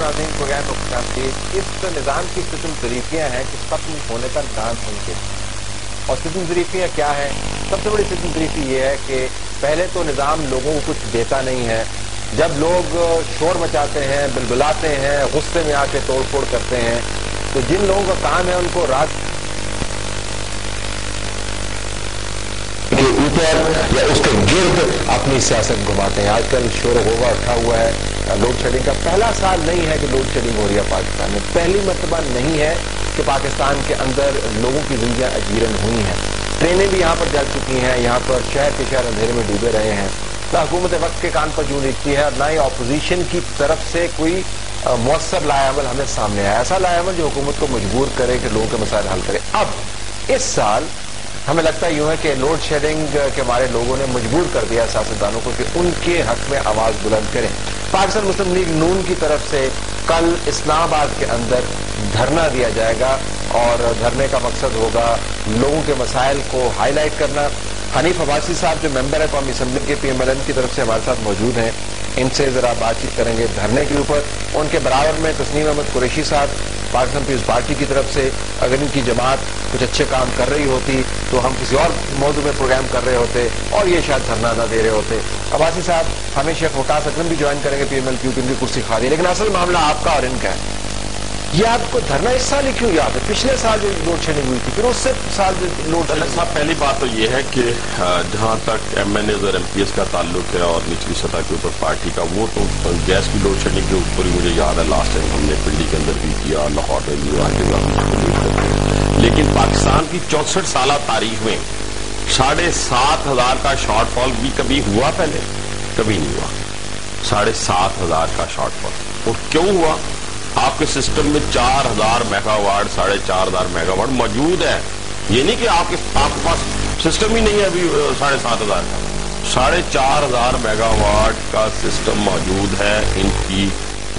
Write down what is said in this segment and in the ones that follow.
ناظرین پروگرام کو خوش آمدید۔ اس نظام کی ستم ظریفیاں ہیں کہ ختم ہونے کا نام ممکن ہے۔ اور ستم ظریفیاں کیا ہے؟ سب سے بڑی ستم ظریفی یہ ہے کہ پہلے تو نظام لوگوں کو کچھ دیتا نہیں ہے۔ جب لوگ شور مچاتے ہیں، بلبلاتے ہیں، غصے میں آ کے توڑ پھوڑ کرتے ہیں، تو جن لوگوں کا کام ہے ان کو رات کے اوپر یا اس کے گرد اپنی سیاست گھماتے ہیں۔ آج کل شور و غوغا اٹھا ہوا ہے لوڈ شیڈنگ کا۔ پہلا سال نہیں ہے کہ لوڈ شیڈنگ ہو رہی ہے پاکستان میں، پہلی مرتبہ نہیں ہے کہ پاکستان کے اندر لوگوں کی زندگیاں اجیرن ہوئی ہیں۔ ٹرینیں بھی یہاں پر جل چکی ہیں، یہاں پر شہر کے شہر اندھیرے میں ڈوبے رہے ہیں۔ نہ حکومت وقت کے کان پر جوں لکھتی ہے اور نہ ہی اپوزیشن کی طرف سے کوئی مؤثر لائے عمل ہمیں سامنے آیا، ایسا لائے عمل جو حکومت کو مجبور کرے کہ لوگوں کے مسائل حل کرے۔ اب اس سال ہمیں لگتا یوں ہے کہ لوڈ شیڈنگ کے بارے لوگوں نے مجبور کر دیا سیاستدانوں کو کہ ان کے حق میں آواز بلند کریں۔ پاکستان مسلم لیگ نون کی طرف سے کل اسلام آباد کے اندر دھرنا دیا جائے گا اور دھرنے کا مقصد ہوگا لوگوں کے مسائل کو ہائی لائٹ کرنا۔ حنیف عباسی صاحب جو ممبر ہے قومی اسمبلی کے پی ایم ایل این کی طرف سے ہمارے ساتھ موجود ہیں، ان سے ذرا بات چیت کریں گے دھرنے کے اوپر۔ ان کے برابر میں تسنیم احمد قریشی صاحب پاکستان پیپلز پارٹی کی طرف سے، اگر ان کی جماعت کچھ اچھے کام کر رہی ہوتی تو ہم کسی اور موضوع میں پروگرام کر رہے ہوتے اور یہ شاید دھرنا نہ دے رہے ہوتے۔ عباسی صاحب ہمیں شیخ وقاص اکرم بھی جوائن کریں گے پی ایم ایل کیو کی، ان کی کرسی خالی ہے، لیکن اصل معاملہ آپ کا اور ان کا ہے۔ یہ آپ کو دھرنا اس سال ہی کیوں یاد ہے؟ پچھلے سال جو لوڈ شیڈنگ ہوئی تھی، پھر اس سے سال لوڈ شیڈنگ۔ صاحب پہلی بات تو یہ ہے کہ جہاں تک ایم این ایز اور ایم پی ایس کا تعلق ہے اور نچلی سطح کے اوپر پارٹی کا، وہ تو گیس کی لوڈ شیڈنگ کے اوپر ہی مجھے یاد ہے لاسٹ ٹائم ہم نے پنڈی کے اندر بھی کیا، لاہور میں بھی آگے۔ لیکن پاکستان کی 64 سالہ تاریخ میں 7,500 کا شارٹ فال بھی کبھی ہوا؟ پہلے کبھی نہیں ہوا 7,500 کا شارٹ فال۔ اور کیوں ہوا؟ آپ کے سسٹم میں 4,000 میگا واٹ 4,500 میگا واٹ موجود ہے۔ یہ نہیں کہ آپ کے پاس سسٹم ہی نہیں ہے ابھی 7,500 کا، 4,500 میگا واٹ کا سسٹم موجود ہے۔ ان کی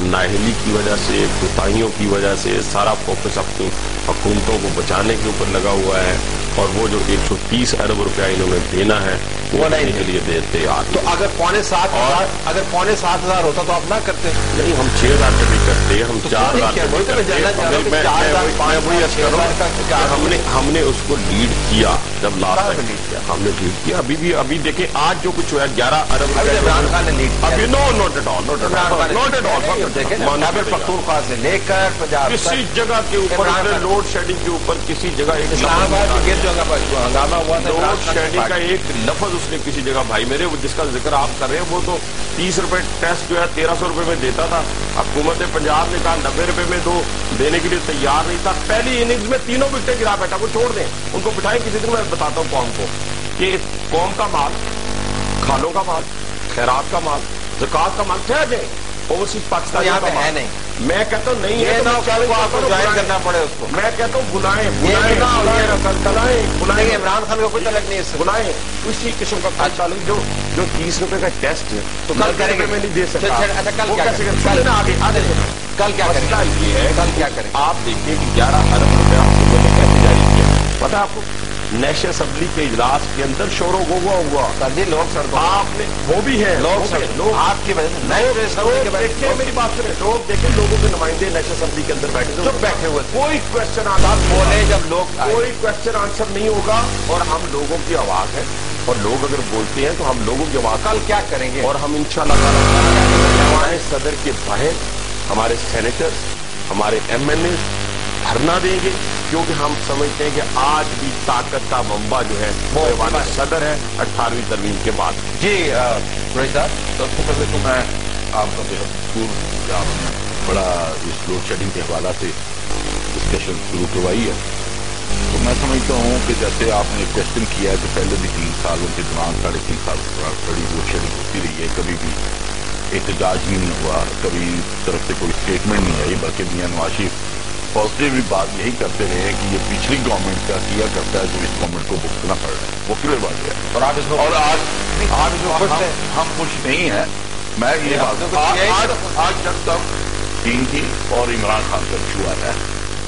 نااہلی کی وجہ سے، کوتاہیوں کی وجہ سے سارا فوکس اپنی حکومتوں کو بچانے کے اوپر لگا ہوا ہے، اور وہ جو 130 ارب روپیہ انہوں نے دینا ہے وہ نہیں کے لیے دیتے آتے۔ تو اگر 7,500 ہوتا تو آپ نہ کرتے؟ نہیں، ہم 6,000 کا بھی کرتے، ہم 4,000 ہم نے اس کو لیڈ کیا جب لاسٹ ہم نے لیڈ کیا۔ ابھی دیکھیں آج جو کچھ ہوا ہے 11 ارب عمران خان نے لیڈ ابھی نوٹ ایٹ آل پختونخوا سے لے کر پنجاب کسی جگہ کے اوپر لوڈ شیڈنگ کے اوپر کسی جگہ اسلام آباد کے جگہ پر ہنگامہ ہوا تھا، لوڈ شیڈنگ کا ایک لفظ اس نے کسی جگہ، بھائی میرے جس کا ذکر آپ کر رہے ہیں، وہ تو 30 روپے ٹیسٹ جو ہے 1,300 روپے میں دیتا تھا۔ حکومت پنجاب نے کہا 90 روپے میں دو، دینے کے لیے تیار نہیں تھا۔ پہلی اننگز میں 3 وکٹیں گرا بیٹھا، وہ چھوڑ دیں ان کو، بٹھائیں کسی دن۔ میں بتاتا ہوں قوم کو کہ قوم کا مال، کھالوں کا مال، خیرات کا مال، زکوٰۃ کا مال ٹھہر جائیں، اوورسیز پاکستان یہاں پہ ہے نہیں۔ میں کہتا ہوں نہیں ہے، آپ کو جوائن کرنا پڑے اس کو۔ میں کہتا ہوں بلائیں عمران خان کا کوئی تعلق نہیں ہے اس سے، بلائیں اسی قسم کا تعلق جو 30 روپے کا ٹیسٹ ہے تو کل کریں گے، میں نہیں دے سکتا۔ اچھا کل کیا کریں؟ کل کیا کریں؟ یہ ہے کل کیا کریں؟ آپ دیکھیں کہ 11 ارب روپیہ حکومت نے کیسے جاری کیا پتا آپ کو؟ نیشنل اسمبلی کے اجلاس کے اندر شور و غوغا ہوا۔ لوگ سڑکوں آپ نے وہ بھی ہے، لوگ آپ کی وجہ سے میری بات سنیں، لوگ دیکھیں لوگوں کے نمائندے نیشنل اسمبلی کے اندر بیٹھے چپ بیٹھے ہوئے، کوئی کوشچن آنسر بولے جب لوگ کوئی کوشچن آنسر نہیں ہوگا، اور ہم لوگوں کی آواز ہے، اور لوگ اگر بولتے ہیں تو ہم لوگوں کی آواز کل کیا کریں گے؟ اور ہم انشاءاللہ تعالیٰ ہمارے صدر کے باہر ہمارے سینیٹر، ہمارے ایم این اے دھرنا دیں گے، کیونکہ ہم سمجھتے ہیں کہ آج بھی طاقت کا منبع جو ہے وہ ہمارا صدر ہے 18ویں ترمیم کے بعد۔ جی صاحب، سب سے پہلے تو میں آپ کا بہت شکر، آپ نے بڑا اس لوڈ شیڈنگ کے حوالہ سے ڈسکشن شروع کروائی ہے۔ تو میں سمجھتا ہوں کہ جیسے آپ نے کوشچن کیا ہے کہ پہلے بھی 3 سالوں کے دوران 3.5 سال بڑی لوڈ شیڈنگ ہوتی رہی ہے، کبھی بھی احتجاج بھی نہیں ہوا، کبھی طرف سے کوئی اسٹیٹمنٹ نہیں آئی، بلکہ میاں نواز شریف پازیٹیولی بات یہی کرتے رہے کہ یہ پچھلی گورنمنٹ کا کیا کرتا ہے جو اس گورنمنٹ کو بھگتنا پڑ رہا ہے، وہ کلیئر بات ہے۔ اور آپ اس کو ہم خوش نہیں ہیں۔ میں یہ بات آج جب تک دین کی اور عمران خان کا ایشو آ رہا ہے،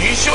DCO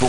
2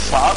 7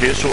600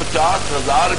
50,000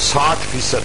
60%,